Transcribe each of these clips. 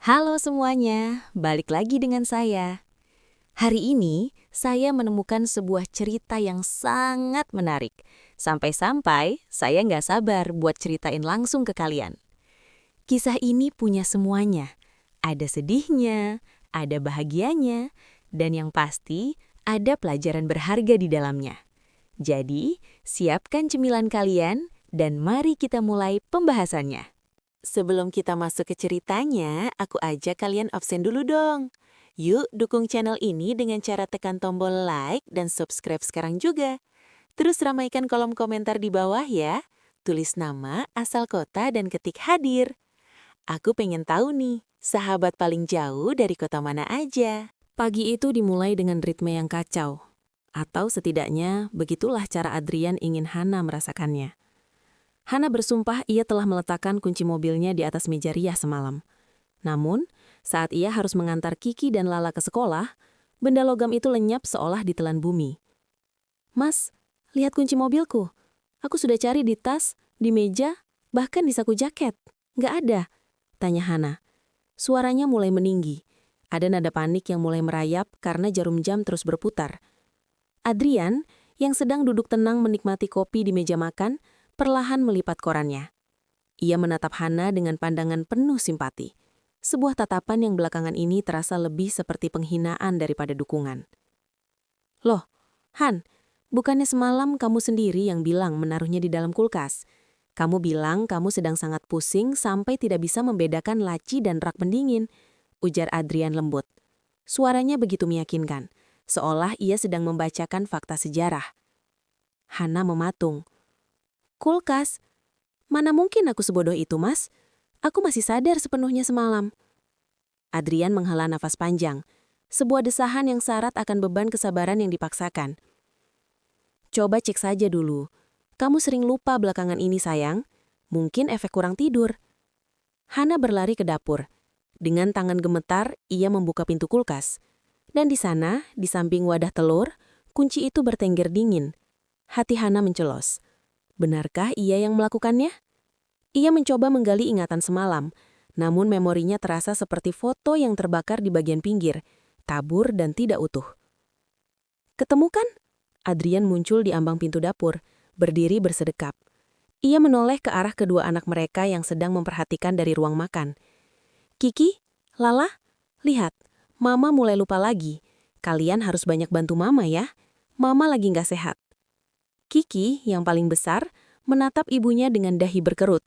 Halo semuanya, balik lagi dengan saya. Hari ini, saya menemukan sebuah cerita yang sangat menarik. Sampai-sampai, saya nggak sabar buat ceritain langsung ke kalian. Kisah ini punya semuanya. Ada sedihnya, ada bahagianya, dan yang pasti, ada pelajaran berharga di dalamnya. Jadi, siapkan cemilan kalian, dan mari kita mulai pembahasannya. Sebelum kita masuk ke ceritanya, aku ajak kalian absen dulu dong. Yuk dukung channel ini dengan cara tekan tombol like dan subscribe sekarang juga. Terus ramaikan kolom komentar di bawah ya. Tulis nama, asal kota, dan ketik hadir. Aku pengen tahu nih, sahabat paling jauh dari kota mana aja? Pagi itu dimulai dengan ritme yang kacau. Atau setidaknya, begitulah cara Adrian ingin Hana merasakannya. Hana bersumpah ia telah meletakkan kunci mobilnya di atas meja rias semalam. Namun, saat ia harus mengantar Kiki dan Lala ke sekolah, benda logam itu lenyap seolah ditelan bumi. "Mas, lihat kunci mobilku. Aku sudah cari di tas, di meja, bahkan di saku jaket. Nggak ada," tanya Hana. Suaranya mulai meninggi. Ada nada panik yang mulai merayap karena jarum jam terus berputar. Adrian, yang sedang duduk tenang menikmati kopi di meja makan, perlahan melipat korannya. Ia menatap Hana dengan pandangan penuh simpati. Sebuah tatapan yang belakangan ini terasa lebih seperti penghinaan daripada dukungan. "Loh, Han, bukannya semalam kamu sendiri yang bilang menaruhnya di dalam kulkas? Kamu bilang kamu sedang sangat pusing sampai tidak bisa membedakan laci dan rak pendingin," ujar Adrian lembut. Suaranya begitu meyakinkan, seolah ia sedang membacakan fakta sejarah. Hana mematung. "Kulkas? Mana mungkin aku sebodoh itu, Mas? Aku masih sadar sepenuhnya semalam." Adrian menghela nafas panjang, sebuah desahan yang syarat akan beban kesabaran yang dipaksakan. "Coba cek saja dulu. Kamu sering lupa belakangan ini, sayang. Mungkin efek kurang tidur." Hana berlari ke dapur. Dengan tangan gemetar, ia membuka pintu kulkas. Dan di sana, di samping wadah telur, kunci itu bertengger dingin. Hati Hana mencelos. Benarkah ia yang melakukannya? Ia mencoba menggali ingatan semalam, namun memorinya terasa seperti foto yang terbakar di bagian pinggir, tabur dan tidak utuh. "Ketemu kan?" Adrian muncul di ambang pintu dapur, berdiri bersedekap. Ia menoleh ke arah kedua anak mereka yang sedang memperhatikan dari ruang makan. "Kiki, Lala, lihat, Mama mulai lupa lagi. Kalian harus banyak bantu Mama ya. Mama lagi nggak sehat." Kiki, yang paling besar, menatap ibunya dengan dahi berkerut.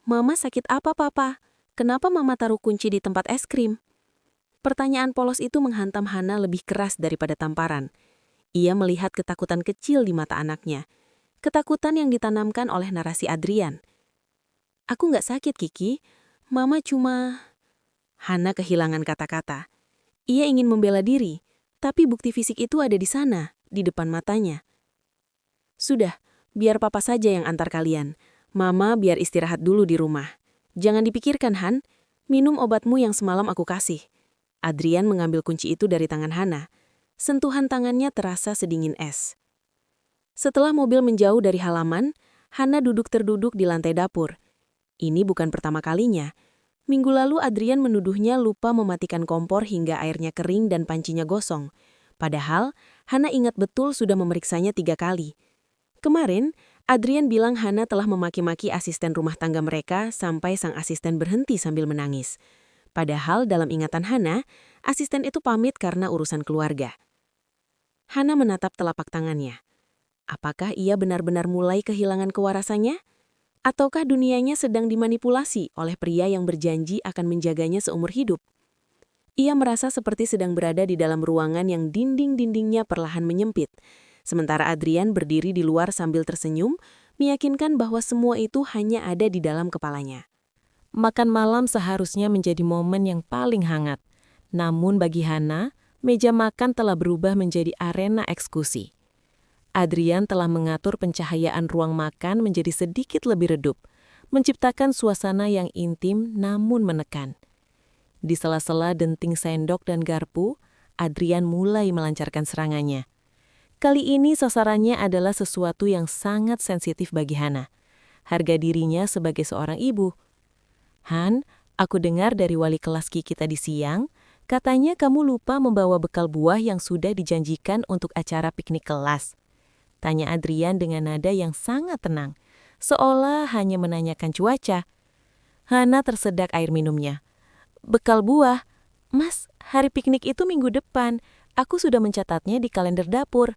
"Mama sakit apa, Papa? Kenapa Mama taruh kunci di tempat es krim?" Pertanyaan polos itu menghantam Hana lebih keras daripada tamparan. Ia melihat ketakutan kecil di mata anaknya. Ketakutan yang ditanamkan oleh narasi Adrian. "Aku nggak sakit, Kiki. Mama cuma..." Hana kehilangan kata-kata. Ia ingin membela diri, tapi bukti fisik itu ada di sana, di depan matanya. "Sudah, biar Papa saja yang antar kalian. Mama biar istirahat dulu di rumah. Jangan dipikirkan, Han. Minum obatmu yang semalam aku kasih." Adrian mengambil kunci itu dari tangan Hana. Sentuhan tangannya terasa sedingin es. Setelah mobil menjauh dari halaman, Hana duduk terduduk di lantai dapur. Ini bukan pertama kalinya. Minggu lalu Adrian menuduhnya lupa mematikan kompor hingga airnya kering dan pancinya gosong. Padahal, Hana ingat betul sudah memeriksanya 3 kali. Kemarin, Adrian bilang Hana telah memaki-maki asisten rumah tangga mereka sampai sang asisten berhenti sambil menangis. Padahal dalam ingatan Hana, asisten itu pamit karena urusan keluarga. Hana menatap telapak tangannya. Apakah ia benar-benar mulai kehilangan kewarasannya? Ataukah dunianya sedang dimanipulasi oleh pria yang berjanji akan menjaganya seumur hidup? Ia merasa seperti sedang berada di dalam ruangan yang dinding-dindingnya perlahan menyempit. Sementara Adrian berdiri di luar sambil tersenyum, meyakinkan bahwa semua itu hanya ada di dalam kepalanya. Makan malam seharusnya menjadi momen yang paling hangat. Namun bagi Hana, meja makan telah berubah menjadi arena eksekusi. Adrian telah mengatur pencahayaan ruang makan menjadi sedikit lebih redup, menciptakan suasana yang intim namun menekan. Di sela-sela denting sendok dan garpu, Adrian mulai melancarkan serangannya. Kali ini sasarannya adalah sesuatu yang sangat sensitif bagi Hana. Harga dirinya sebagai seorang ibu. "Han, Aku dengar dari wali kelas Kiki tadi siang, katanya kamu lupa membawa bekal buah yang sudah dijanjikan untuk acara piknik kelas. Tanya Adrian dengan nada yang sangat tenang, seolah hanya menanyakan cuaca. Hana tersedak air minumnya. Bekal buah? Mas, hari piknik itu minggu depan. Aku sudah mencatatnya di kalender dapur.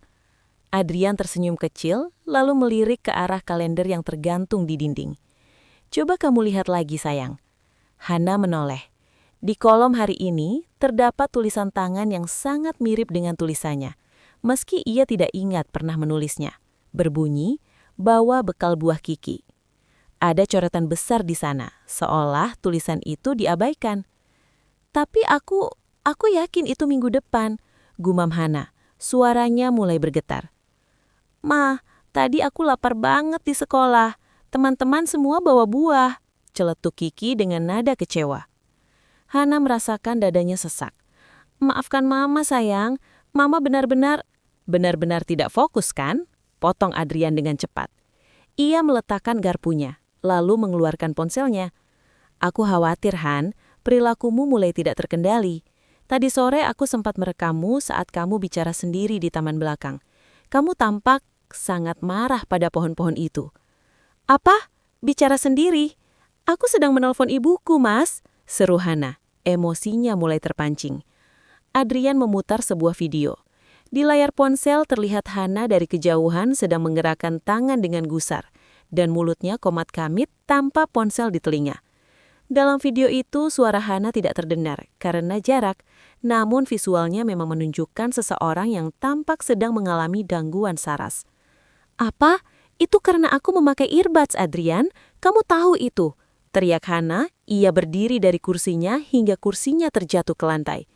Adrian tersenyum kecil, lalu melirik ke arah kalender yang tergantung di dinding. Coba kamu lihat lagi, sayang. Hana menoleh. Di kolom hari ini, terdapat tulisan tangan yang sangat mirip dengan tulisannya, meski ia tidak ingat pernah menulisnya. Berbunyi, bawa bekal buah Kiki. Ada coretan besar di sana, seolah tulisan itu diabaikan. Tapi aku yakin itu minggu depan, gumam Hana. Suaranya mulai bergetar. Ma, tadi aku lapar banget di sekolah. Teman-teman semua bawa buah, celetuk Kiki dengan nada kecewa. Hana merasakan dadanya sesak. Maafkan Mama, sayang. Mama benar-benar tidak fokus, kan? Potong Adrian dengan cepat. Ia meletakkan garpunya, lalu mengeluarkan ponselnya. Aku khawatir, Han. Perilakumu mulai tidak terkendali. Tadi sore aku sempat merekammu saat kamu bicara sendiri di taman belakang. Kamu tampak sangat marah pada pohon-pohon itu. Apa? Bicara sendiri? Aku sedang menelpon ibuku, Mas, seru Hana. Emosinya mulai terpancing. Adrian memutar sebuah video. Di layar ponsel terlihat Hana dari kejauhan sedang menggerakkan tangan dengan gusar, dan mulutnya komat kamit tanpa ponsel di telinga. Dalam video itu, suara Hana tidak terdengar karena jarak, namun visualnya memang menunjukkan seseorang yang tampak sedang mengalami gangguan saras. Apa? Itu karena aku memakai earbuds, Adrian? Kamu tahu itu? Teriak Hana, ia berdiri dari kursinya hingga kursinya terjatuh ke lantai.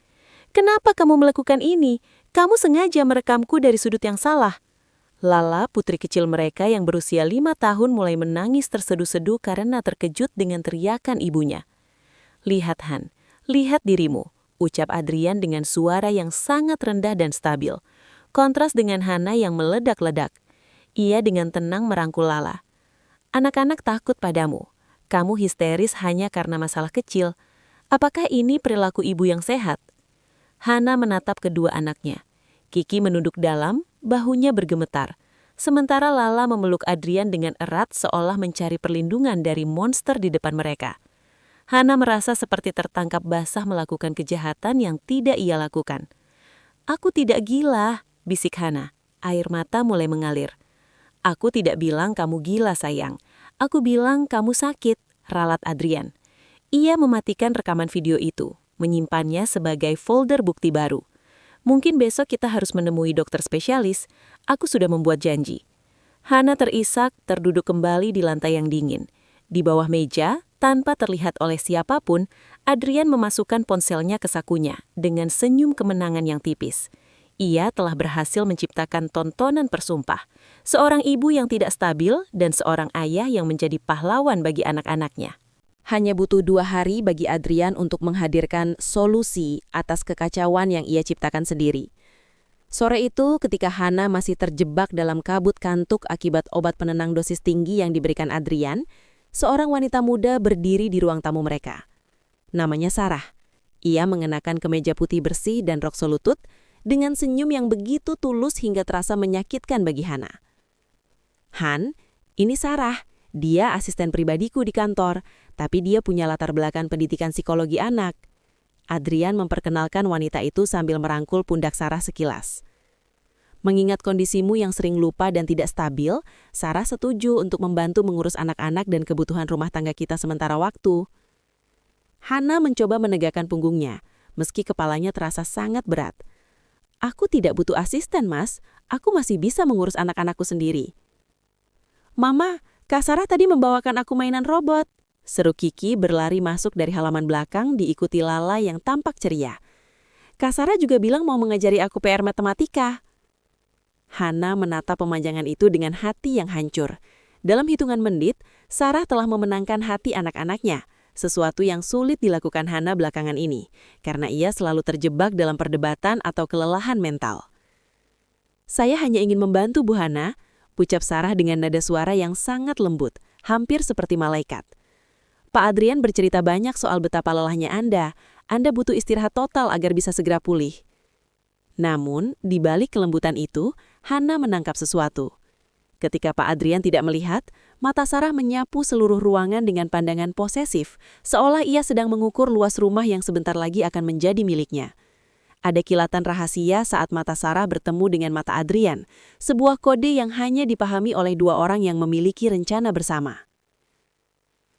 Kenapa kamu melakukan ini? Kamu sengaja merekamku dari sudut yang salah. Lala, putri kecil mereka yang berusia 5 tahun mulai menangis terseduh-seduh karena terkejut dengan teriakan ibunya. Lihat Han, lihat dirimu, ucap Adrian dengan suara yang sangat rendah dan stabil. Kontras dengan Hana yang meledak-ledak. Ia dengan tenang merangkul Lala. Anak-anak takut padamu. Kamu histeris hanya karena masalah kecil. Apakah ini perilaku ibu yang sehat? Hana menatap kedua anaknya. Kiki menunduk dalam, bahunya bergemetar. Sementara Lala memeluk Adrian dengan erat seolah mencari perlindungan dari monster di depan mereka. Hana merasa seperti tertangkap basah melakukan kejahatan yang tidak ia lakukan. Aku tidak gila, bisik Hana. Air mata mulai mengalir. Aku tidak bilang kamu gila, sayang. Aku bilang kamu sakit, ralat Adrian. Ia mematikan rekaman video itu, menyimpannya sebagai folder bukti baru. Mungkin besok kita harus menemui dokter spesialis. Aku sudah membuat janji. Hana terisak, terduduk kembali di lantai yang dingin. Di bawah meja, tanpa terlihat oleh siapapun, Adrian memasukkan ponselnya ke sakunya dengan senyum kemenangan yang tipis. Ia telah berhasil menciptakan tontonan persumpah. Seorang ibu yang tidak stabil dan seorang ayah yang menjadi pahlawan bagi anak-anaknya. Hanya butuh 2 hari bagi Adrian untuk menghadirkan solusi atas kekacauan yang ia ciptakan sendiri. Sore itu, ketika Hana masih terjebak dalam kabut kantuk akibat obat penenang dosis tinggi yang diberikan Adrian, seorang wanita muda berdiri di ruang tamu mereka. Namanya Sarah. Ia mengenakan kemeja putih bersih dan rok selutut, dengan senyum yang begitu tulus hingga terasa menyakitkan bagi Hana. Han, ini Sarah. Dia asisten pribadiku di kantor, tapi dia punya latar belakang pendidikan psikologi anak. Adrian memperkenalkan wanita itu sambil merangkul pundak Sarah sekilas. Mengingat kondisimu yang sering lupa dan tidak stabil, Sarah setuju untuk membantu mengurus anak-anak dan kebutuhan rumah tangga kita sementara waktu. Hana mencoba menegakkan punggungnya, meski kepalanya terasa sangat berat. Aku tidak butuh asisten, Mas. Aku masih bisa mengurus anak-anakku sendiri. Mama, Kak Sarah tadi membawakan aku mainan robot, seru Kiki berlari masuk dari halaman belakang diikuti Lala yang tampak ceria. Kak Sarah juga bilang mau mengajari aku PR matematika. Hana menatap pemanjangan itu dengan hati yang hancur. Dalam hitungan menit, Sarah telah memenangkan hati anak-anaknya, sesuatu yang sulit dilakukan Hana belakangan ini, karena ia selalu terjebak dalam perdebatan atau kelelahan mental. Saya hanya ingin membantu Bu Hana, ucap Sarah dengan nada suara yang sangat lembut, hampir seperti malaikat. Pak Adrian bercerita banyak soal betapa lelahnya Anda. Anda butuh istirahat total agar bisa segera pulih. Namun, di balik kelembutan itu, Hana menangkap sesuatu. Ketika Pak Adrian tidak melihat, mata Sarah menyapu seluruh ruangan dengan pandangan posesif, seolah ia sedang mengukur luas rumah yang sebentar lagi akan menjadi miliknya. Ada kilatan rahasia saat mata Sarah bertemu dengan mata Adrian, sebuah kode yang hanya dipahami oleh dua orang yang memiliki rencana bersama.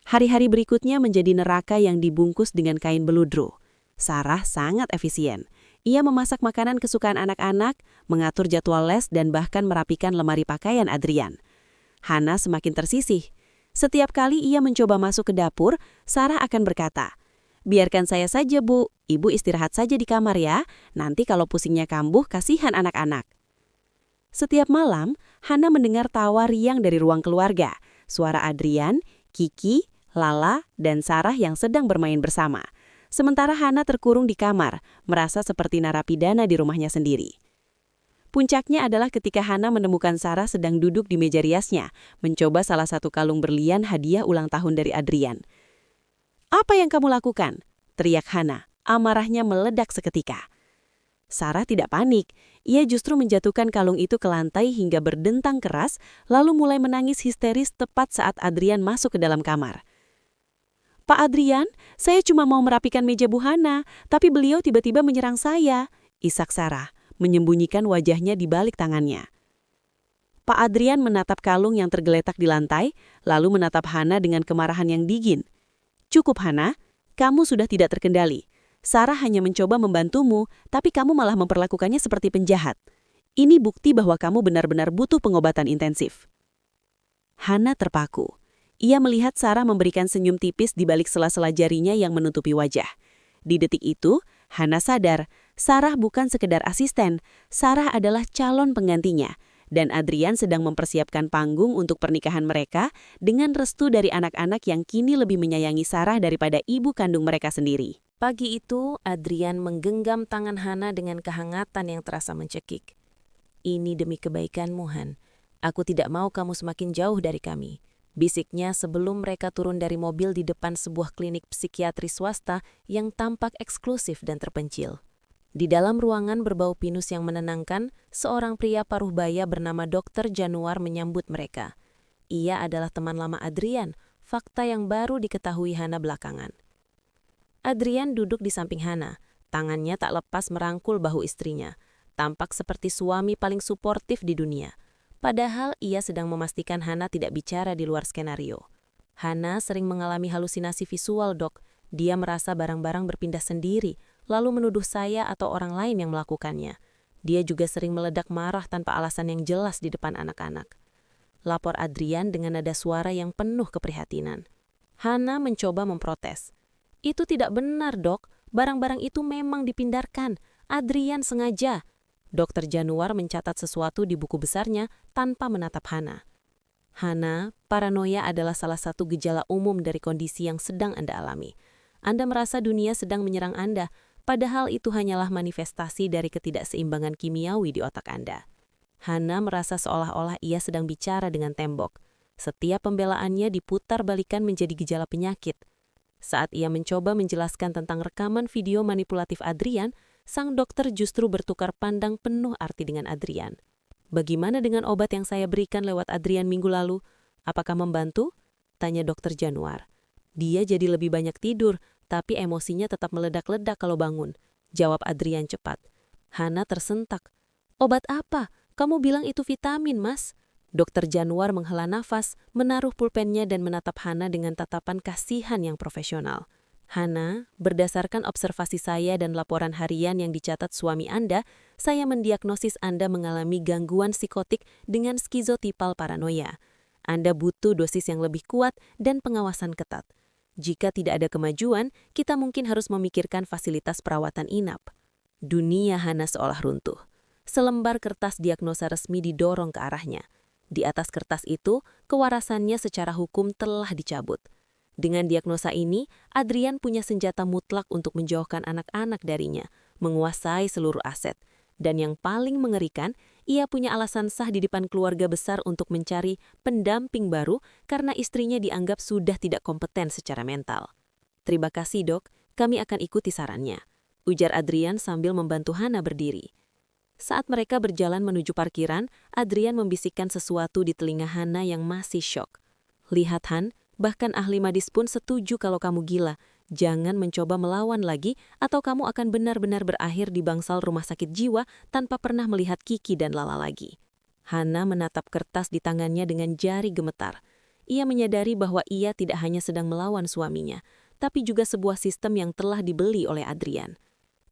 Hari-hari berikutnya menjadi neraka yang dibungkus dengan kain beludru. Sarah sangat efisien. Ia memasak makanan kesukaan anak-anak, mengatur jadwal les, dan bahkan merapikan lemari pakaian Adrian. Hana semakin tersisih. Setiap kali ia mencoba masuk ke dapur, Sarah akan berkata, "Biarkan saya saja, Bu. Ibu istirahat saja di kamar ya. Nanti kalau pusingnya kambuh, kasihan anak-anak." Setiap malam, Hana mendengar tawa riang dari ruang keluarga. Suara Adrian, Kiki, Lala, dan Sarah yang sedang bermain bersama. Sementara Hana terkurung di kamar, merasa seperti narapidana di rumahnya sendiri. Puncaknya adalah ketika Hana menemukan Sarah sedang duduk di meja riasnya, mencoba salah satu kalung berlian hadiah ulang tahun dari Adrian. "Apa yang kamu lakukan?" teriak Hana. Amarahnya meledak seketika. Sarah tidak panik. Ia justru menjatuhkan kalung itu ke lantai hingga berdentang keras, lalu mulai menangis histeris tepat saat Adrian masuk ke dalam kamar. "Pak Adrian, saya cuma mau merapikan meja Bu Hana, tapi beliau tiba-tiba menyerang saya," isak Sarah, menyembunyikan wajahnya di balik tangannya. Pak Adrian menatap kalung yang tergeletak di lantai, lalu menatap Hana dengan kemarahan yang dingin. "Cukup Hana, kamu sudah tidak terkendali. Sarah hanya mencoba membantumu, tapi kamu malah memperlakukannya seperti penjahat. Ini bukti bahwa kamu benar-benar butuh pengobatan intensif." Hana terpaku. Ia melihat Sarah memberikan senyum tipis di balik sela-sela jarinya yang menutupi wajah. Di detik itu, Hana sadar, Sarah bukan sekedar asisten, Sarah adalah calon penggantinya. Dan Adrian sedang mempersiapkan panggung untuk pernikahan mereka dengan restu dari anak-anak yang kini lebih menyayangi Sarah daripada ibu kandung mereka sendiri. Pagi itu, Adrian menggenggam tangan Hana dengan kehangatan yang terasa mencekik. "Ini demi kebaikanmu, Han. Aku tidak mau kamu semakin jauh dari kami," bisiknya sebelum mereka turun dari mobil di depan sebuah klinik psikiatri swasta yang tampak eksklusif dan terpencil. Di dalam ruangan berbau pinus yang menenangkan, seorang pria paruh baya bernama Dr. Januar menyambut mereka. Ia adalah teman lama Adrian, fakta yang baru diketahui Hana belakangan. Adrian duduk di samping Hana, tangannya tak lepas merangkul bahu istrinya, tampak seperti suami paling suportif di dunia. Padahal ia sedang memastikan Hana tidak bicara di luar skenario. Hana sering mengalami halusinasi visual, Dok. Dia merasa barang-barang berpindah sendiri, lalu menuduh saya atau orang lain yang melakukannya. Dia juga sering meledak marah tanpa alasan yang jelas di depan anak-anak. Lapor Adrian dengan nada suara yang penuh keprihatinan. Hana mencoba memprotes. "Itu tidak benar, Dok. Barang-barang itu memang dipindahkan. Adrian sengaja." Dr. Januar mencatat sesuatu di buku besarnya tanpa menatap Hana. "Hana, paranoia adalah salah satu gejala umum dari kondisi yang sedang Anda alami. Anda merasa dunia sedang menyerang Anda, padahal itu hanyalah manifestasi dari ketidakseimbangan kimiawi di otak Anda." Hana merasa seolah-olah ia sedang bicara dengan tembok. Setiap pembelaannya diputar balikan menjadi gejala penyakit. Saat ia mencoba menjelaskan tentang rekaman video manipulatif Adrian, sang dokter justru bertukar pandang penuh arti dengan Adrian. "Bagaimana dengan obat yang saya berikan lewat Adrian minggu lalu? Apakah membantu?" tanya Dr. Januar. "Dia jadi lebih banyak tidur, tapi emosinya tetap meledak-ledak kalau bangun," jawab Adrian cepat. Hana tersentak. "Obat apa? Kamu bilang itu vitamin, Mas." Dr. Januar menghela nafas, menaruh pulpennya dan menatap Hana dengan tatapan kasihan yang profesional. "Hana, berdasarkan observasi saya dan laporan harian yang dicatat suami Anda, saya mendiagnosis Anda mengalami gangguan psikotik dengan skizotipal paranoia. Anda butuh dosis yang lebih kuat dan pengawasan ketat. Jika tidak ada kemajuan, kita mungkin harus memikirkan fasilitas perawatan inap." Dunia Hana seolah runtuh. Selembar kertas diagnosa resmi didorong ke arahnya. Di atas kertas itu, kewarasannya secara hukum telah dicabut. Dengan diagnosa ini, Adrian punya senjata mutlak untuk menjauhkan anak-anak darinya, menguasai seluruh aset. Dan yang paling mengerikan, ia punya alasan sah di depan keluarga besar untuk mencari pendamping baru karena istrinya dianggap sudah tidak kompeten secara mental. "Terima kasih, Dok. Kami akan ikuti sarannya," ujar Adrian sambil membantu Hana berdiri. Saat mereka berjalan menuju parkiran, Adrian membisikkan sesuatu di telinga Hana yang masih syok. "Lihat, Han, bahkan ahli medis pun setuju kalau kamu gila. Jangan mencoba melawan lagi atau kamu akan benar-benar berakhir di bangsal rumah sakit jiwa tanpa pernah melihat Kiki dan Lala lagi." Hana menatap kertas di tangannya dengan jari gemetar. Ia menyadari bahwa ia tidak hanya sedang melawan suaminya, tapi juga sebuah sistem yang telah dibeli oleh Adrian.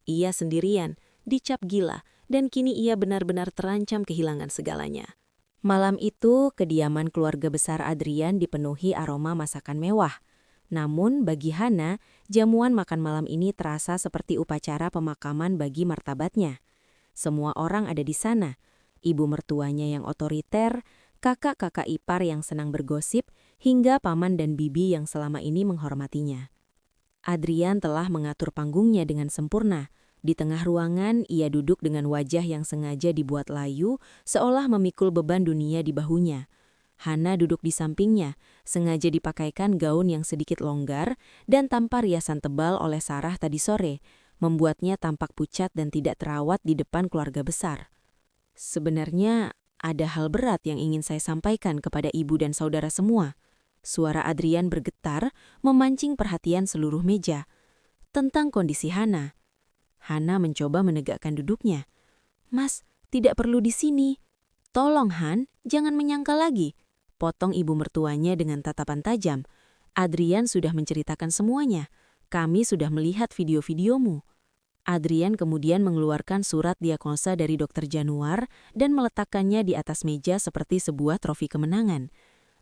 Ia sendirian, dicap gila, dan kini ia benar-benar terancam kehilangan segalanya. Malam itu, kediaman keluarga besar Adrian dipenuhi aroma masakan mewah. Namun, bagi Hana, jamuan makan malam ini terasa seperti upacara pemakaman bagi martabatnya. Semua orang ada di sana. Ibu mertuanya yang otoriter, kakak-kakak ipar yang senang bergosip, hingga paman dan bibi yang selama ini menghormatinya. Adrian telah mengatur panggungnya dengan sempurna. Di tengah ruangan, ia duduk dengan wajah yang sengaja dibuat layu, seolah memikul beban dunia di bahunya. Hana duduk di sampingnya, sengaja dipakaikan gaun yang sedikit longgar dan tanpa riasan tebal oleh Sarah tadi sore, membuatnya tampak pucat dan tidak terawat di depan keluarga besar. "Sebenarnya, ada hal berat yang ingin saya sampaikan kepada ibu dan saudara semua." Suara Adrian bergetar, memancing perhatian seluruh meja. Tentang kondisi Hana. Hana mencoba menegakkan duduknya. "Mas, tidak perlu di sini. Tolong, Han, jangan menyangkal lagi," potong ibu mertuanya dengan tatapan tajam. "Adrian sudah menceritakan semuanya. Kami sudah melihat video-videomu." Adrian kemudian mengeluarkan surat diagnosa dari Dokter Januar dan meletakkannya di atas meja seperti sebuah trofi kemenangan.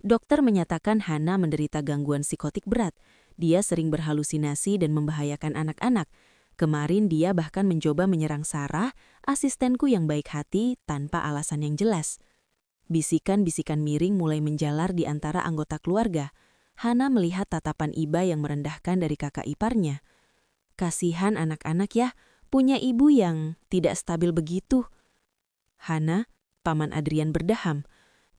Dokter menyatakan Hana menderita gangguan psikotik berat. Dia sering berhalusinasi dan membahayakan anak-anak. Kemarin dia bahkan mencoba menyerang Sarah, asistenku yang baik hati, tanpa alasan yang jelas. Bisikan-bisikan miring mulai menjalar di antara anggota keluarga. Hana melihat tatapan iba yang merendahkan dari kakak iparnya. "Kasihan anak-anak ya, punya ibu yang tidak stabil begitu." "Hana," paman Adrian berdaham,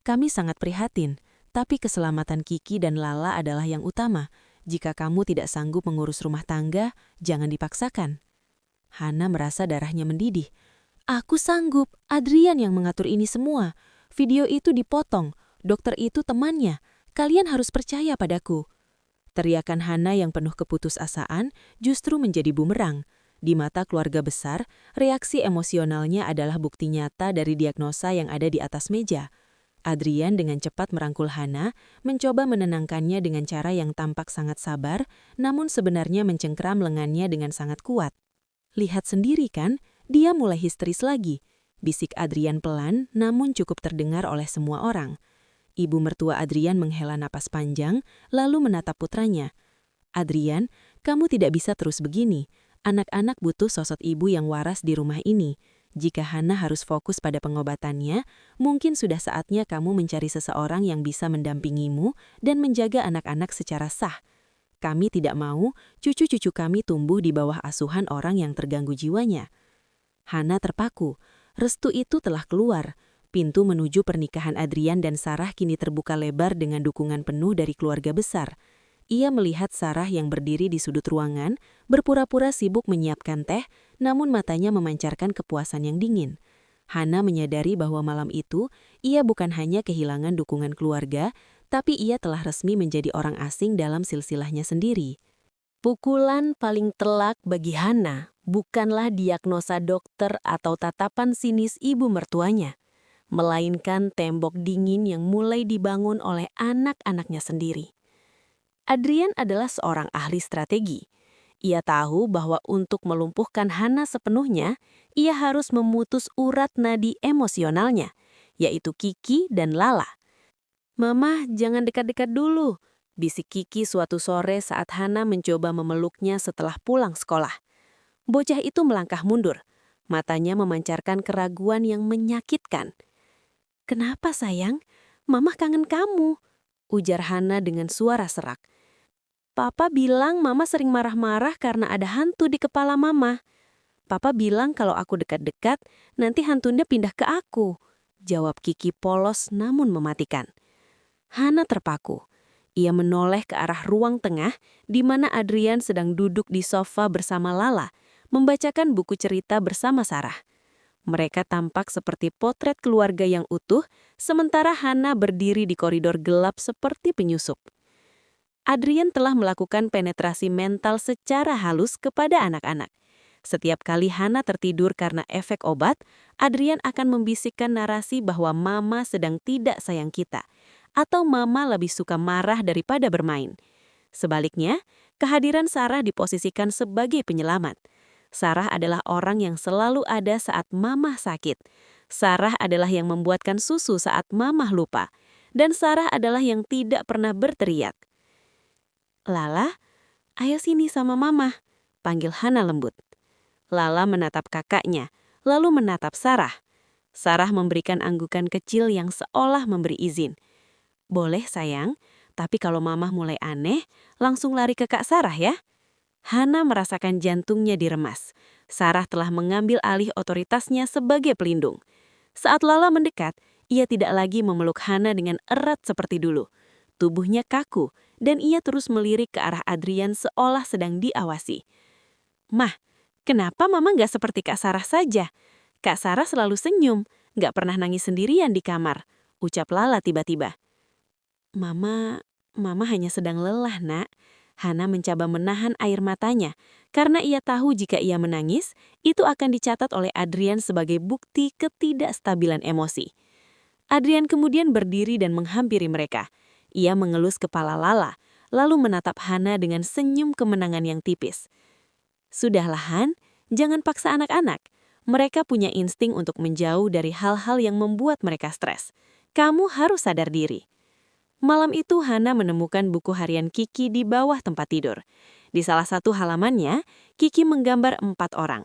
"kami sangat prihatin, tapi keselamatan Kiki dan Lala adalah yang utama. Jika kamu tidak sanggup mengurus rumah tangga, jangan dipaksakan." Hana merasa darahnya mendidih. "Aku sanggup, Adrian yang mengatur ini semua. Video itu dipotong, dokter itu temannya. Kalian harus percaya padaku." Teriakan Hana yang penuh keputusasaan justru menjadi bumerang. Di mata keluarga besar, reaksi emosionalnya adalah bukti nyata dari diagnosa yang ada di atas meja. Adrian dengan cepat merangkul Hana, mencoba menenangkannya dengan cara yang tampak sangat sabar, namun sebenarnya mencengkeram lengannya dengan sangat kuat. "Lihat sendiri kan, dia mulai histeris lagi," bisik Adrian pelan namun cukup terdengar oleh semua orang. Ibu mertua Adrian menghela napas panjang, lalu menatap putranya. "Adrian, kamu tidak bisa terus begini. Anak-anak butuh sosok ibu yang waras di rumah ini. Jika Hana harus fokus pada pengobatannya, mungkin sudah saatnya kamu mencari seseorang yang bisa mendampingimu dan menjaga anak-anak secara sah. Kami tidak mau cucu-cucu kami tumbuh di bawah asuhan orang yang terganggu jiwanya." Hana terpaku. Restu itu telah keluar. Pintu menuju pernikahan Adrian dan Sarah kini terbuka lebar dengan dukungan penuh dari keluarga besar. Ia melihat Sarah yang berdiri di sudut ruangan, berpura-pura sibuk menyiapkan teh, namun matanya memancarkan kepuasan yang dingin. Hana menyadari bahwa malam itu, ia bukan hanya kehilangan dukungan keluarga, tapi ia telah resmi menjadi orang asing dalam silsilahnya sendiri. Pukulan paling telak bagi Hana bukanlah diagnosa dokter atau tatapan sinis ibu mertuanya, melainkan tembok dingin yang mulai dibangun oleh anak-anaknya sendiri. Adrian adalah seorang ahli strategi. Ia tahu bahwa untuk melumpuhkan Hana sepenuhnya, ia harus memutus urat nadi emosionalnya, yaitu Kiki dan Lala. "Mama, jangan dekat-dekat dulu," bisik Kiki suatu sore saat Hana mencoba memeluknya setelah pulang sekolah. Bocah itu melangkah mundur, matanya memancarkan keraguan yang menyakitkan. "Kenapa sayang? Mama kangen kamu," ujar Hana dengan suara serak. "Papa bilang Mama sering marah-marah karena ada hantu di kepala Mama." Papa bilang kalau aku dekat-dekat, nanti hantunda pindah ke aku. Jawab Kiki polos namun mematikan. Hana terpaku. Ia menoleh ke arah ruang tengah di mana Adrian sedang duduk di sofa bersama Lala, membacakan buku cerita bersama Sarah. Mereka tampak seperti potret keluarga yang utuh, sementara Hana berdiri di koridor gelap seperti penyusup. Adrian telah melakukan penetrasi mental secara halus kepada anak-anak. Setiap kali Hana tertidur karena efek obat, Adrian akan membisikkan narasi bahwa mama sedang tidak sayang kita, atau mama lebih suka marah daripada bermain. Sebaliknya, kehadiran Sarah diposisikan sebagai penyelamat. Sarah adalah orang yang selalu ada saat mama sakit. Sarah adalah yang membuatkan susu saat mama lupa. Dan Sarah adalah yang tidak pernah berteriak. "Lala, ayo sini sama mama," panggil Hana lembut. Lala menatap kakaknya, lalu menatap Sarah. Sarah memberikan anggukan kecil yang seolah memberi izin. "Boleh sayang, tapi kalau mama mulai aneh, langsung lari ke Kak Sarah ya." Hana merasakan jantungnya diremas. Sarah telah mengambil alih otoritasnya sebagai pelindung. Saat Lala mendekat, ia tidak lagi memeluk Hana dengan erat seperti dulu. Tubuhnya kaku, dan ia terus melirik ke arah Adrian seolah sedang diawasi. "Mah, kenapa mama nggak seperti Kak Sarah saja? Kak Sarah selalu senyum, nggak pernah nangis sendirian di kamar," ucap Lala tiba-tiba. Mama hanya sedang lelah, Nak." Hana mencoba menahan air matanya, karena ia tahu jika ia menangis, itu akan dicatat oleh Adrian sebagai bukti ketidakstabilan emosi. Adrian kemudian berdiri dan menghampiri mereka. Ia mengelus kepala Lala, lalu menatap Hana dengan senyum kemenangan yang tipis. "Sudahlah Han, jangan paksa anak-anak. Mereka punya insting untuk menjauh dari hal-hal yang membuat mereka stres. Kamu harus sadar diri." Malam itu Hana menemukan buku harian Kiki di bawah tempat tidur. Di salah satu halamannya, Kiki menggambar 4 orang.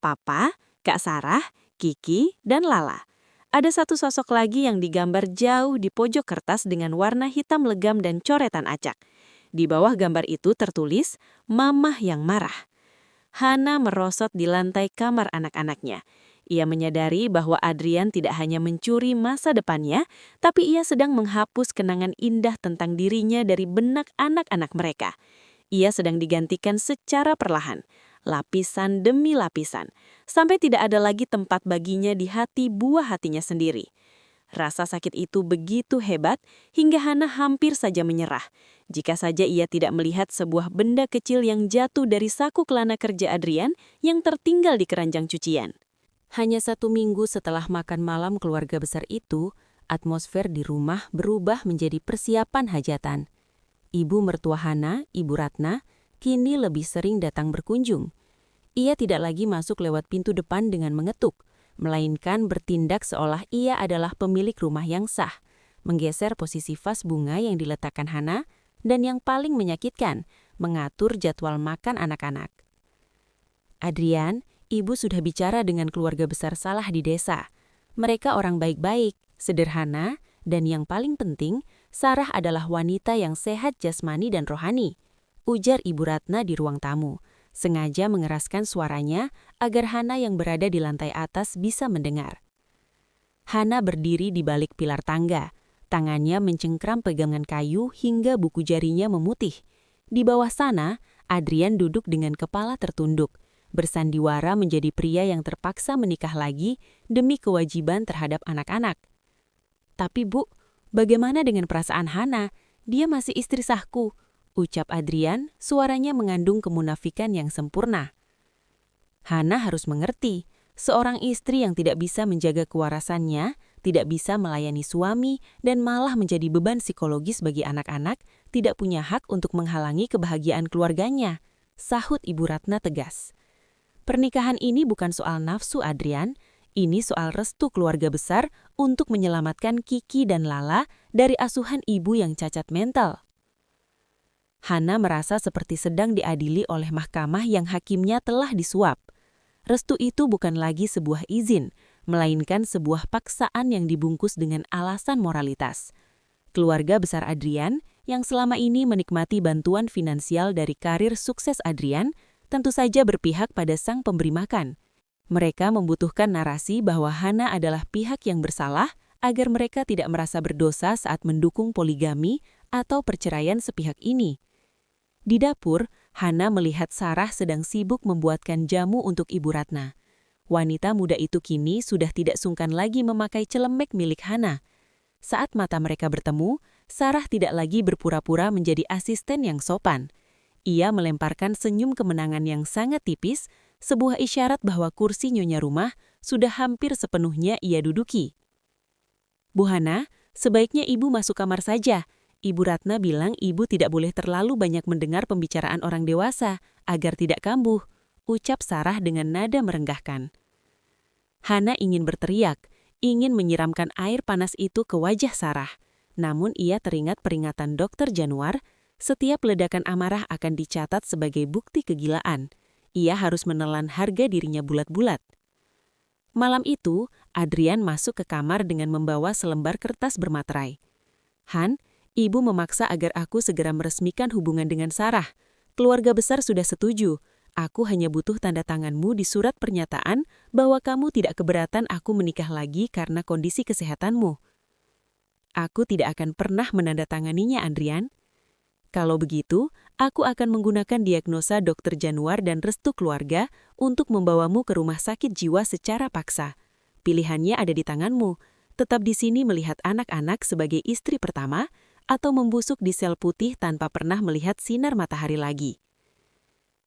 Papa, Kak Sarah, Kiki, dan Lala. Ada satu sosok lagi yang digambar jauh di pojok kertas dengan warna hitam legam dan coretan acak. Di bawah gambar itu tertulis, "Mamah yang marah." Hana merosot di lantai kamar anak-anaknya. Ia menyadari bahwa Adrian tidak hanya mencuri masa depannya, tapi ia sedang menghapus kenangan indah tentang dirinya dari benak anak-anak mereka. Ia sedang digantikan secara perlahan, lapisan demi lapisan, sampai tidak ada lagi tempat baginya di hati buah hatinya sendiri. Rasa sakit itu begitu hebat hingga Hana hampir saja menyerah. Jika saja ia tidak melihat sebuah benda kecil yang jatuh dari saku celana kerja Adrian yang tertinggal di keranjang cucian. Hanya 1 minggu setelah makan malam keluarga besar itu, atmosfer di rumah berubah menjadi persiapan hajatan. Ibu mertua Hana, Ibu Ratna, kini lebih sering datang berkunjung. Ia tidak lagi masuk lewat pintu depan dengan mengetuk, melainkan bertindak seolah ia adalah pemilik rumah yang sah, menggeser posisi vas bunga yang diletakkan Hana, dan yang paling menyakitkan, mengatur jadwal makan anak-anak. "Adrian, Ibu sudah bicara dengan keluarga besar Salah di desa. Mereka orang baik-baik, sederhana, dan yang paling penting, Sarah adalah wanita yang sehat jasmani dan rohani," ujar Ibu Ratna di ruang tamu, sengaja mengeraskan suaranya agar Hana yang berada di lantai atas bisa mendengar. Hana berdiri di balik pilar tangga, tangannya mencengkram pegangan kayu hingga buku jarinya memutih. Di bawah sana, Adrian duduk dengan kepala tertunduk, bersandiwara menjadi pria yang terpaksa menikah lagi demi kewajiban terhadap anak-anak. "Tapi Bu, bagaimana dengan perasaan Hana? Dia masih istri sahku," ucap Adrian, suaranya mengandung kemunafikan yang sempurna. Hana harus mengerti, seorang istri yang tidak bisa menjaga kewarasannya, tidak bisa melayani suami, dan malah menjadi beban psikologis bagi anak-anak, tidak punya hak untuk menghalangi kebahagiaan keluarganya, sahut Ibu Ratna tegas. "Pernikahan ini bukan soal nafsu Adrian, ini soal restu keluarga besar untuk menyelamatkan Kiki dan Lala dari asuhan ibu yang cacat mental." Hana merasa seperti sedang diadili oleh mahkamah yang hakimnya telah disuap. Restu itu bukan lagi sebuah izin, melainkan sebuah paksaan yang dibungkus dengan alasan moralitas. Keluarga besar Adrian, yang selama ini menikmati bantuan finansial dari karir sukses Adrian, tentu saja berpihak pada sang pemberi makan. Mereka membutuhkan narasi bahwa Hana adalah pihak yang bersalah agar mereka tidak merasa berdosa saat mendukung poligami atau perceraian sepihak ini. Di dapur, Hana melihat Sarah sedang sibuk membuatkan jamu untuk Ibu Ratna. Wanita muda itu kini sudah tidak sungkan lagi memakai celemek milik Hana. Saat mata mereka bertemu, Sarah tidak lagi berpura-pura menjadi asisten yang sopan. Ia melemparkan senyum kemenangan yang sangat tipis, sebuah isyarat bahwa kursi nyonya rumah sudah hampir sepenuhnya ia duduki. "Bu Hana, sebaiknya Ibu masuk kamar saja. Ibu Ratna bilang Ibu tidak boleh terlalu banyak mendengar pembicaraan orang dewasa, agar tidak kambuh," ucap Sarah dengan nada merenggahkan. Hana ingin berteriak, ingin menyiramkan air panas itu ke wajah Sarah. Namun ia teringat peringatan Dokter Januar, setiap ledakan amarah akan dicatat sebagai bukti kegilaan. Ia harus menelan harga dirinya bulat-bulat. Malam itu, Adrian masuk ke kamar dengan membawa selembar kertas bermaterai. "Han, Ibu memaksa agar aku segera meresmikan hubungan dengan Sarah. Keluarga besar sudah setuju. Aku hanya butuh tanda tanganmu di surat pernyataan bahwa kamu tidak keberatan aku menikah lagi karena kondisi kesehatanmu." "Aku tidak akan pernah menandatanganinya, Adrian. Kalau begitu, aku akan menggunakan diagnosa Dokter Januar dan restu keluarga untuk membawamu ke rumah sakit jiwa secara paksa. Pilihannya ada di tanganmu, tetap di sini melihat anak-anak sebagai istri pertama, atau membusuk di sel putih tanpa pernah melihat sinar matahari lagi."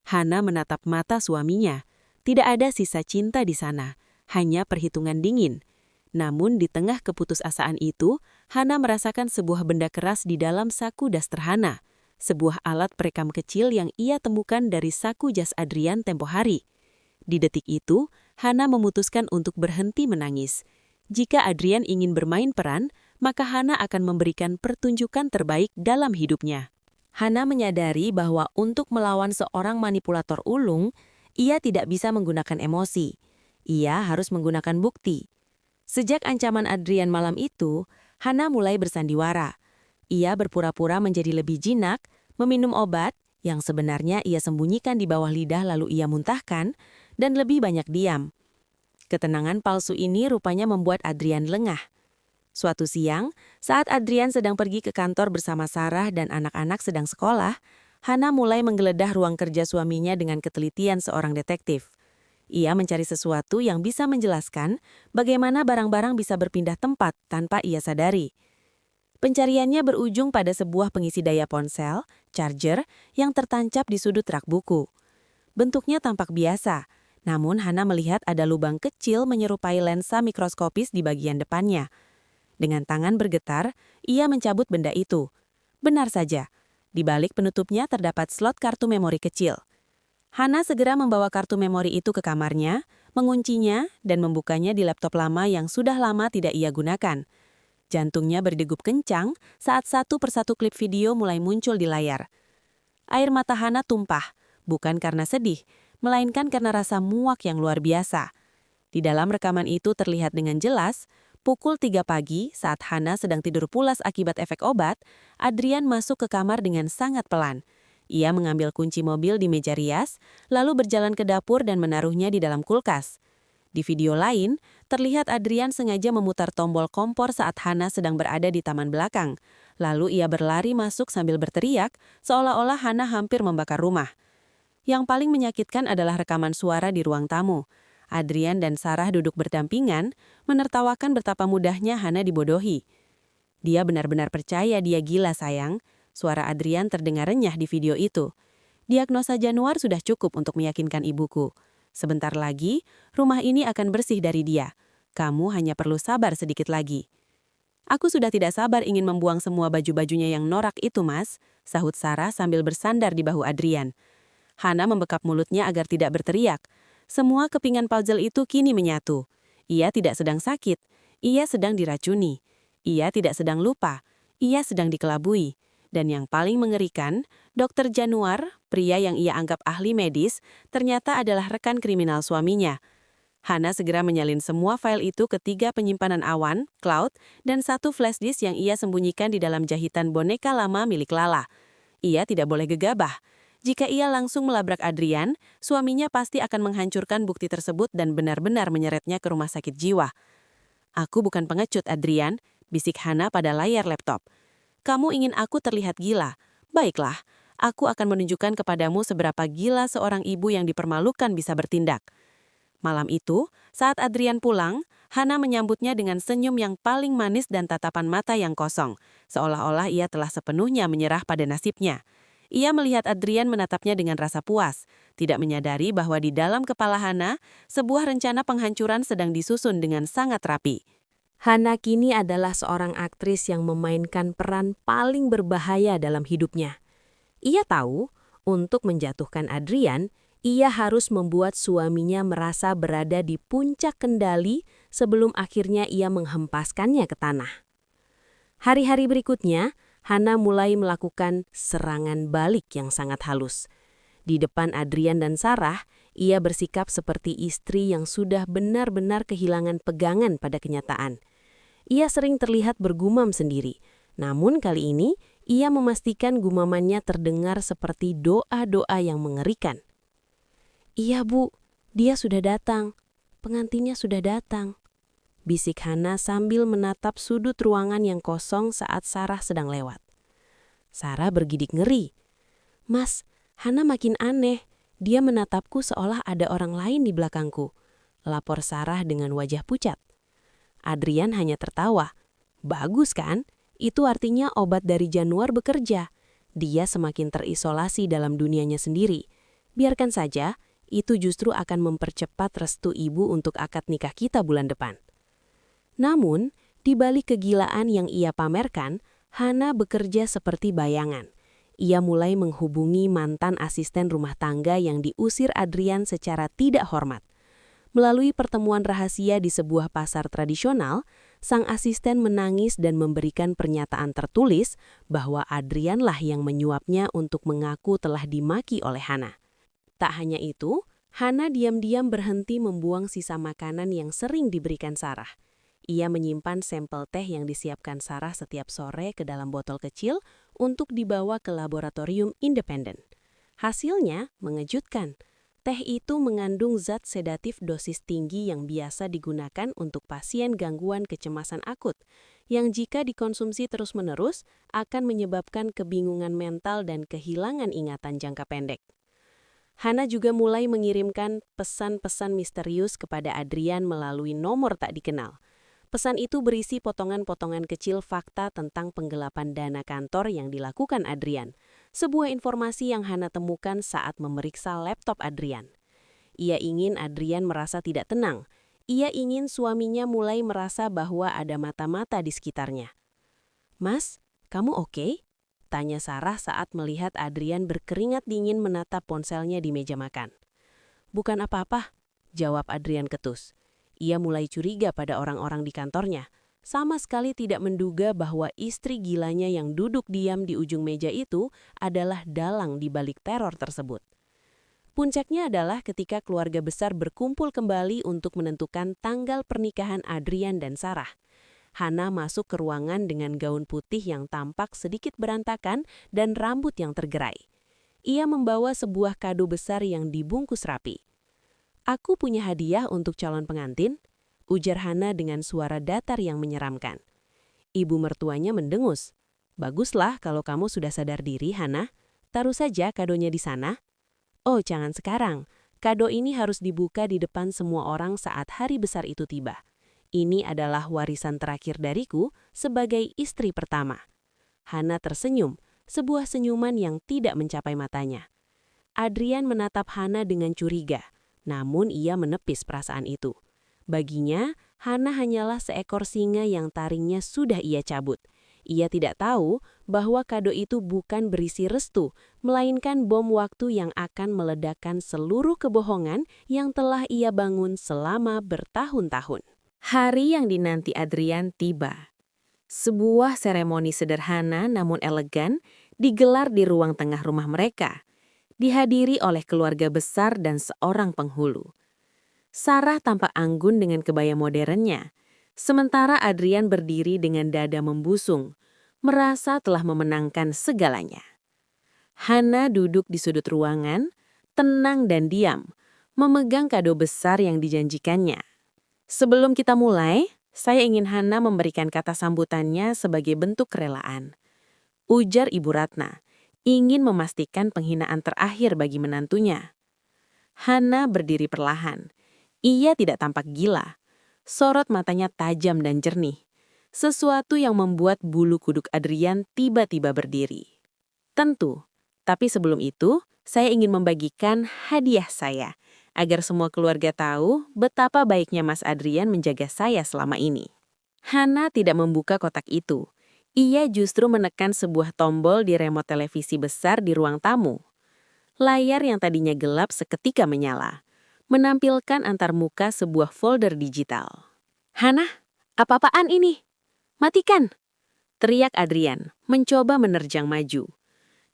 Hana menatap mata suaminya. Tidak ada sisa cinta di sana, hanya perhitungan dingin. Namun di tengah keputusasaan itu, Hana merasakan sebuah benda keras di dalam saku daster Hana. Sebuah alat perekam kecil yang ia temukan dari saku jas Adrian tempo hari. Di detik itu, Hana memutuskan untuk berhenti menangis. Jika Adrian ingin bermain peran, maka Hana akan memberikan pertunjukan terbaik dalam hidupnya. Hana menyadari bahwa untuk melawan seorang manipulator ulung, ia tidak bisa menggunakan emosi. Ia harus menggunakan bukti. Sejak ancaman Adrian malam itu, Hana mulai bersandiwara. Ia berpura-pura menjadi lebih jinak, meminum obat yang sebenarnya ia sembunyikan di bawah lidah lalu ia muntahkan, dan lebih banyak diam. Ketenangan palsu ini rupanya membuat Adrian lengah. Suatu siang, saat Adrian sedang pergi ke kantor bersama Sarah dan anak-anak sedang sekolah, Hana mulai menggeledah ruang kerja suaminya dengan ketelitian seorang detektif. Ia mencari sesuatu yang bisa menjelaskan bagaimana barang-barang bisa berpindah tempat tanpa ia sadari. Pencariannya berujung pada sebuah pengisi daya ponsel, charger, yang tertancap di sudut rak buku. Bentuknya tampak biasa, namun Hana melihat ada lubang kecil menyerupai lensa mikroskopis di bagian depannya. Dengan tangan bergetar, ia mencabut benda itu. Benar saja, di balik penutupnya terdapat slot kartu memori kecil. Hana segera membawa kartu memori itu ke kamarnya, menguncinya, dan membukanya di laptop lama yang sudah lama tidak ia gunakan. Jantungnya berdegup kencang saat satu persatu klip video mulai muncul di layar. Air mata Hana tumpah, bukan karena sedih, melainkan karena rasa muak yang luar biasa. Di dalam rekaman itu terlihat dengan jelas, pukul 3 pagi saat Hana sedang tidur pulas akibat efek obat, Adrian masuk ke kamar dengan sangat pelan. Ia mengambil kunci mobil di meja rias, lalu berjalan ke dapur dan menaruhnya di dalam kulkas. Di video lain, terlihat Adrian sengaja memutar tombol kompor saat Hana sedang berada di taman belakang. Lalu ia berlari masuk sambil berteriak, seolah-olah Hana hampir membakar rumah. Yang paling menyakitkan adalah rekaman suara di ruang tamu. Adrian dan Sarah duduk berdampingan, menertawakan betapa mudahnya Hana dibodohi. "Dia benar-benar percaya dia gila, sayang." Suara Adrian terdengar renyah di video itu. "Diagnosa Januar sudah cukup untuk meyakinkan ibuku. Sebentar lagi, rumah ini akan bersih dari dia. Kamu hanya perlu sabar sedikit lagi." "Aku sudah tidak sabar ingin membuang semua baju-bajunya yang norak itu, Mas," sahut Sarah sambil bersandar di bahu Adrian. Hana membekap mulutnya agar tidak berteriak. Semua kepingan puzzle itu kini menyatu. Ia tidak sedang sakit. Ia sedang diracuni. Ia tidak sedang lupa. Ia sedang dikelabui. Dan yang paling mengerikan, Dokter Januar, pria yang ia anggap ahli medis, ternyata adalah rekan kriminal suaminya. Hana segera menyalin semua file itu ke 3 penyimpanan awan, cloud, dan 1 flash disk yang ia sembunyikan di dalam jahitan boneka lama milik Lala. Ia tidak boleh gegabah. Jika ia langsung melabrak Adrian, suaminya pasti akan menghancurkan bukti tersebut dan benar-benar menyeretnya ke rumah sakit jiwa. "Aku bukan pengecut, Adrian," bisik Hana pada layar laptop. "Kamu ingin aku terlihat gila? Baiklah, aku akan menunjukkan kepadamu seberapa gila seorang ibu yang dipermalukan bisa bertindak." Malam itu, saat Adrian pulang, Hana menyambutnya dengan senyum yang paling manis dan tatapan mata yang kosong, seolah-olah ia telah sepenuhnya menyerah pada nasibnya. Ia melihat Adrian menatapnya dengan rasa puas, tidak menyadari bahwa di dalam kepala Hana, sebuah rencana penghancuran sedang disusun dengan sangat rapi. Hana kini adalah seorang aktris yang memainkan peran paling berbahaya dalam hidupnya. Ia tahu, untuk menjatuhkan Adrian, ia harus membuat suaminya merasa berada di puncak kendali sebelum akhirnya ia menghempaskannya ke tanah. Hari-hari berikutnya, Hana mulai melakukan serangan balik yang sangat halus. Di depan Adrian dan Sarah, ia bersikap seperti istri yang sudah benar-benar kehilangan pegangan pada kenyataan. Ia sering terlihat bergumam sendiri, namun kali ini ia memastikan gumamannya terdengar seperti doa-doa yang mengerikan. "Iya Bu, dia sudah datang. Pengantinnya sudah datang," bisik Hana sambil menatap sudut ruangan yang kosong saat Sarah sedang lewat. Sarah bergidik ngeri. "Mas, Hana makin aneh. Dia menatapku seolah ada orang lain di belakangku," lapor Sarah dengan wajah pucat. Adrian hanya tertawa. "Bagus kan? Itu artinya obat dari Januar bekerja. Dia semakin terisolasi dalam dunianya sendiri. Biarkan saja, itu justru akan mempercepat restu ibu untuk akad nikah kita bulan depan." Namun, di balik kegilaan yang ia pamerkan, Hana bekerja seperti bayangan. Ia mulai menghubungi mantan asisten rumah tangga yang diusir Adrian secara tidak hormat. Melalui pertemuan rahasia di sebuah pasar tradisional, sang asisten menangis dan memberikan pernyataan tertulis bahwa Adrianlah yang menyuapnya untuk mengaku telah dimaki oleh Hana. Tak hanya itu, Hana diam-diam berhenti membuang sisa makanan yang sering diberikan Sarah. Ia menyimpan sampel teh yang disiapkan Sarah setiap sore ke dalam botol kecil untuk dibawa ke laboratorium independen. Hasilnya mengejutkan. Teh itu mengandung zat sedatif dosis tinggi yang biasa digunakan untuk pasien gangguan kecemasan akut, yang jika dikonsumsi terus-menerus akan menyebabkan kebingungan mental dan kehilangan ingatan jangka pendek. Hana juga mulai mengirimkan pesan-pesan misterius kepada Adrian melalui nomor tak dikenal. Pesan itu berisi potongan-potongan kecil fakta tentang penggelapan dana kantor yang dilakukan Adrian, sebuah informasi yang Hana temukan saat memeriksa laptop Adrian. Ia ingin Adrian merasa tidak tenang. Ia ingin suaminya mulai merasa bahwa ada mata-mata di sekitarnya. "Mas, kamu oke?" tanya Sarah saat melihat Adrian berkeringat dingin menatap ponselnya di meja makan. "Bukan apa-apa," jawab Adrian ketus. Ia mulai curiga pada orang-orang di kantornya. Sama sekali tidak menduga bahwa istri gilanya yang duduk diam di ujung meja itu adalah dalang di balik teror tersebut. Puncaknya adalah ketika keluarga besar berkumpul kembali untuk menentukan tanggal pernikahan Adrian dan Sarah. Hana masuk ke ruangan dengan gaun putih yang tampak sedikit berantakan dan rambut yang tergerai. Ia membawa sebuah kado besar yang dibungkus rapi. "Aku punya hadiah untuk calon pengantin," ujar Hana dengan suara datar yang menyeramkan. Ibu mertuanya mendengus. "Baguslah kalau kamu sudah sadar diri, Hana. Taruh saja kadonya di sana." "Oh, jangan sekarang. Kado ini harus dibuka di depan semua orang saat hari besar itu tiba. Ini adalah warisan terakhir dariku sebagai istri pertama." Hana tersenyum, sebuah senyuman yang tidak mencapai matanya. Adrian menatap Hana dengan curiga, namun ia menepis perasaan itu. Baginya, Hana hanyalah seekor singa yang taringnya sudah ia cabut. Ia tidak tahu bahwa kado itu bukan berisi restu, melainkan bom waktu yang akan meledakkan seluruh kebohongan yang telah ia bangun selama bertahun-tahun. Hari yang dinanti Adrian tiba. Sebuah seremoni sederhana namun elegan digelar di ruang tengah rumah mereka, dihadiri oleh keluarga besar dan seorang penghulu. Sarah tampak anggun dengan kebaya modernnya, sementara Adrian berdiri dengan dada membusung, merasa telah memenangkan segalanya. Hana duduk di sudut ruangan, tenang dan diam, memegang kado besar yang dijanjikannya. Sebelum kita mulai, saya ingin Hana memberikan kata sambutannya sebagai bentuk kerelaan. Ujar Ibu Ratna, ingin memastikan penghinaan terakhir bagi menantunya. Hana berdiri perlahan. Ia tidak tampak gila. Sorot matanya tajam dan jernih. Sesuatu yang membuat bulu kuduk Adrian tiba-tiba berdiri. Tentu, tapi sebelum itu, saya ingin membagikan hadiah saya, agar semua keluarga tahu betapa baiknya Mas Adrian menjaga saya selama ini. Hana tidak membuka kotak itu. Ia justru menekan sebuah tombol di remote televisi besar di ruang tamu. Layar yang tadinya gelap seketika menyala, menampilkan antarmuka sebuah folder digital. "Hana, apa-apaan ini? Matikan!" teriak Adrian, mencoba menerjang maju.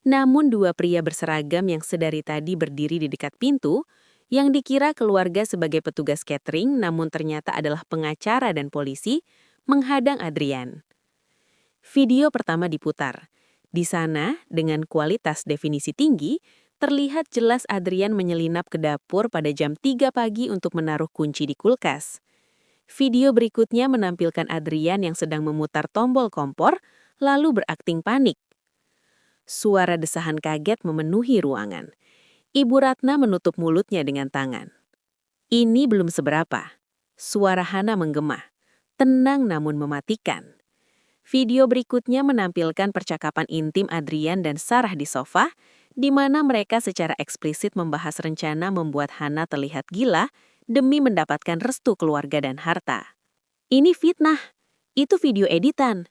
Namun dua pria berseragam yang sedari tadi berdiri di dekat pintu, yang dikira keluarga sebagai petugas catering namun ternyata adalah pengacara dan polisi, menghadang Adrian. Video pertama diputar. Di sana, dengan kualitas definisi tinggi, terlihat jelas Adrian menyelinap ke dapur pada jam 3 pagi untuk menaruh kunci di kulkas. Video berikutnya menampilkan Adrian yang sedang memutar tombol kompor, lalu berakting panik. Suara desahan kaget memenuhi ruangan. Ibu Ratna menutup mulutnya dengan tangan. Ini belum seberapa. Suara Hana menggema, tenang namun mematikan. Video berikutnya menampilkan percakapan intim Adrian dan Sarah di sofa, di mana mereka secara eksplisit membahas rencana membuat Hana terlihat gila demi mendapatkan restu keluarga dan harta. "Ini fitnah, itu video editan,"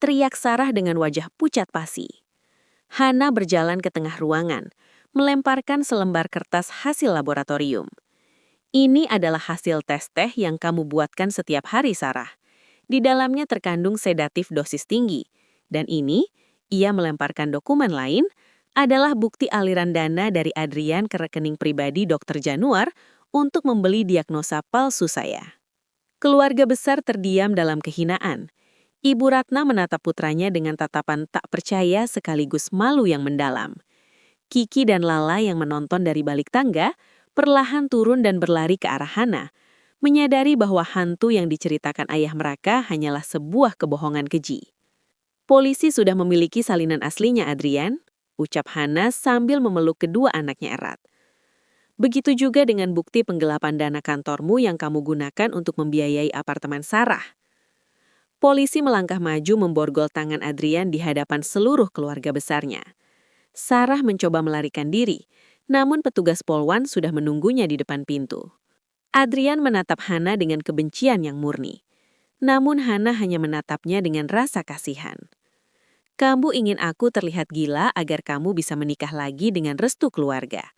teriak Sarah dengan wajah pucat pasi. Hana berjalan ke tengah ruangan, melemparkan selembar kertas hasil laboratorium. "Ini adalah hasil tes teh yang kamu buatkan setiap hari, Sarah. Di dalamnya terkandung sedatif dosis tinggi. Dan ini," ia melemparkan dokumen lain, "adalah bukti aliran dana dari Adrian ke rekening pribadi Dr. Januar untuk membeli diagnosa palsu saya." Keluarga besar terdiam dalam kehinaan. Ibu Ratna menatap putranya dengan tatapan tak percaya sekaligus malu yang mendalam. Kiki dan Lala yang menonton dari balik tangga, perlahan turun dan berlari ke arah Hana, menyadari bahwa hantu yang diceritakan ayah mereka hanyalah sebuah kebohongan keji. "Polisi sudah memiliki salinan aslinya, Adrian," ucap Hana sambil memeluk kedua anaknya erat. "Begitu juga dengan bukti penggelapan dana kantormu yang kamu gunakan untuk membiayai apartemen Sarah." Polisi melangkah maju memborgol tangan Adrian di hadapan seluruh keluarga besarnya. Sarah mencoba melarikan diri, namun petugas Polwan sudah menunggunya di depan pintu. Adrian menatap Hana dengan kebencian yang murni. Namun Hana hanya menatapnya dengan rasa kasihan. "Kamu ingin aku terlihat gila agar kamu bisa menikah lagi dengan restu keluarga.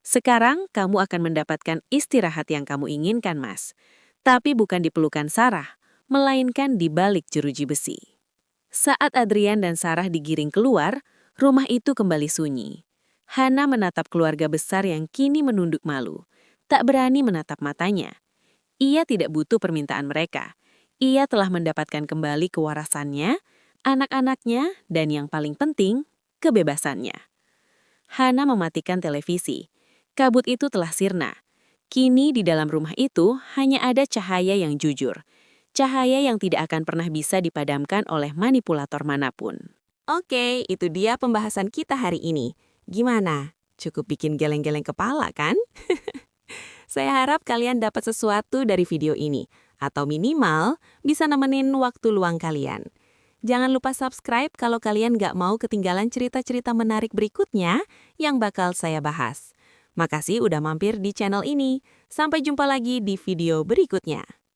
Sekarang kamu akan mendapatkan istirahat yang kamu inginkan, Mas. Tapi bukan di pelukan Sarah, melainkan di balik jeruji besi." Saat Adrian dan Sarah digiring keluar, rumah itu kembali sunyi. Hana menatap keluarga besar yang kini menunduk malu, tak berani menatap matanya. Ia tidak butuh permintaan mereka. Ia telah mendapatkan kembali kewarasannya, anak-anaknya, dan yang paling penting, kebebasannya. Hana mematikan televisi. Kabut itu telah sirna. Kini di dalam rumah itu hanya ada cahaya yang jujur. Cahaya yang tidak akan pernah bisa dipadamkan oleh manipulator manapun. Oke, itu dia pembahasan kita hari ini. Gimana? Cukup bikin geleng-geleng kepala, kan? Saya harap kalian dapat sesuatu dari video ini, atau minimal bisa nemenin waktu luang kalian. Jangan lupa subscribe kalau kalian gak mau ketinggalan cerita-cerita menarik berikutnya yang bakal saya bahas. Makasih udah mampir di channel ini. Sampai jumpa lagi di video berikutnya.